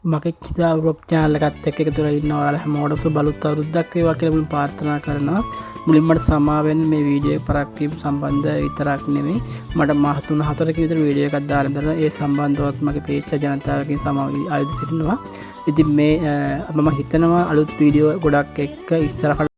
මගේ කිසිදා vlog channel එකත් එක්ක එකතු වෙලා ඉන්න ඔයාලා හැමෝටම සුබලුත් අවුරුද්දක් වේවා කියලා මම ප්‍රාර්ථනා කරනවා. මුලින්ම මට සමා වෙන්න මේ වීඩියෝ එක පරක් වීම සම්බන්ධ විතරක් නෙමෙයි. මට මාස 3-4ක විතර වීඩියෝ එකක් දාලා ඉඳලා ඒ සම්බන්ධවත් මගේ පේජ් එක ජනතාවගෙන් සමාව ආයුධ සිටිනවා. ඉතින් මේ මම හිතනවා අලුත් වීඩියෝ ගොඩක් එක්ක ඉස්සරහට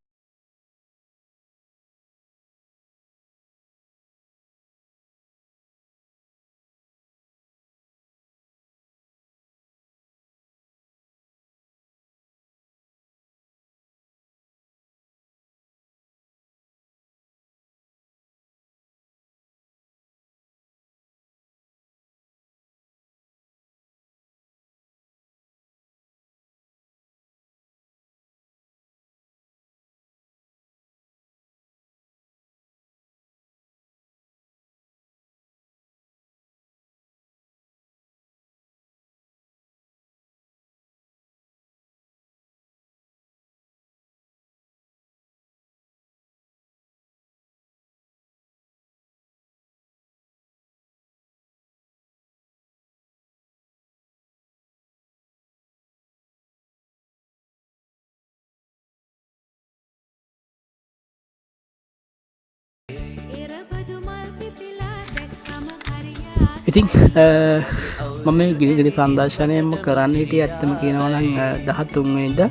ඉතින් මම මේ ගිනි සංදර්ශනයම කරන්න හිටියේ ඇත්තම කියනවා නම් 13 වෙනිදා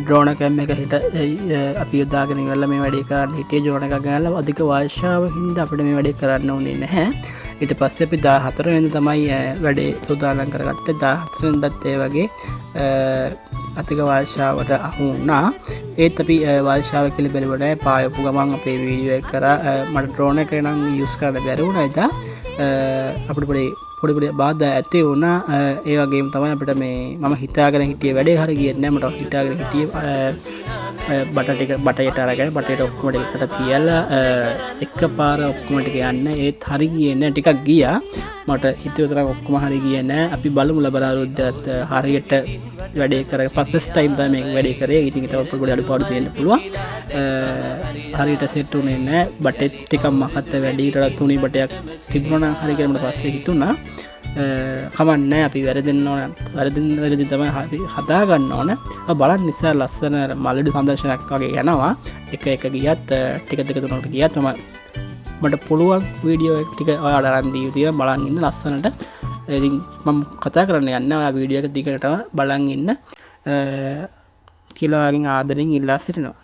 ඩ්‍රෝන් කැම් එක හිට අපි යොදාගෙන ඉවරලා මේ වැඩේ කරන්න හිටියේ ඩ්‍රෝන් එකක් ගන්නලා අධික වාර්ෂාව හින්දා අපිට මේ වැඩේ කරන්න උනේ නැහැ. ඊට පස්සේ අපි 14 වෙනිදා තමයි වැඩේ සූදානම් කරගත්තේ. 14 වෙනිදාත් ඒ වගේ අධික වාර්ෂාවට අහු වුණා. ඒත් අපි වාර්ෂාව කියලා බැලුවා නැහැ. පායපු ගමන් අපේ වීඩියෝ එක කරා මට ඩ්‍රෝන් එක නම් යූස් කරන්න බැරි වුණා එදා. අපිට පොඩි බාධා ඇති වුණා. ඒ වගේම තමයි අපිට මේ මම හිතාගෙන හිටියේ වැඩේ හරිය ගියේ නැහැ. මට හිතාගෙන හිටියේ බටයට අරගෙන බටයට ඔක්කොම ටික එකට තියලා එකපාර ඔක්කොම ටික යන්න. ඒත් හරිය ගියේ නැහැ. ටිකක් ගියා. මට හිතුවේ තරම් ඔක්කොම හරිය ගියේ නැහැ. අපි බලමු ලබන අවුරුද්දත් හරියට වැඩේ කරගෙන ෆස්ට් ටයිම් තමයි මේක වැඩේ කරේ. ඉතින් ඒක පොඩි අඩුපාඩු තියෙන්න පුළුවන්. හරියට සෙට් උනේ නැහැ. බටෙත් ටිකක් මහත් වැඩි ඊට තුනි බටයක් තිබුණා නම් හරිය කියලා මට පස්සේ හිතුණා. කමන්නේ අපි වැරදෙන්න ඕන. වැරදි තමයි අපි හදා ගන්න ඕන. බලන්න ඉස්සර ලස්සන මලඩු සංදර්ශනයක් වගේ යනවා. එක ගියත් ටික දෙක තුනකට ගියත් මට පුළුවන් වීඩියෝ ටික ඔයාලට අරන් දී තියෙනවා බලන් ඉන්න ලස්සනට. ඉතින් මම කතා කරන්න යන්නේ ඔයා වීඩියෝ එක දිගටම බලන් ඉන්න කියලා වගේ ආදරෙන් ඉල්ලා සිටිනවා.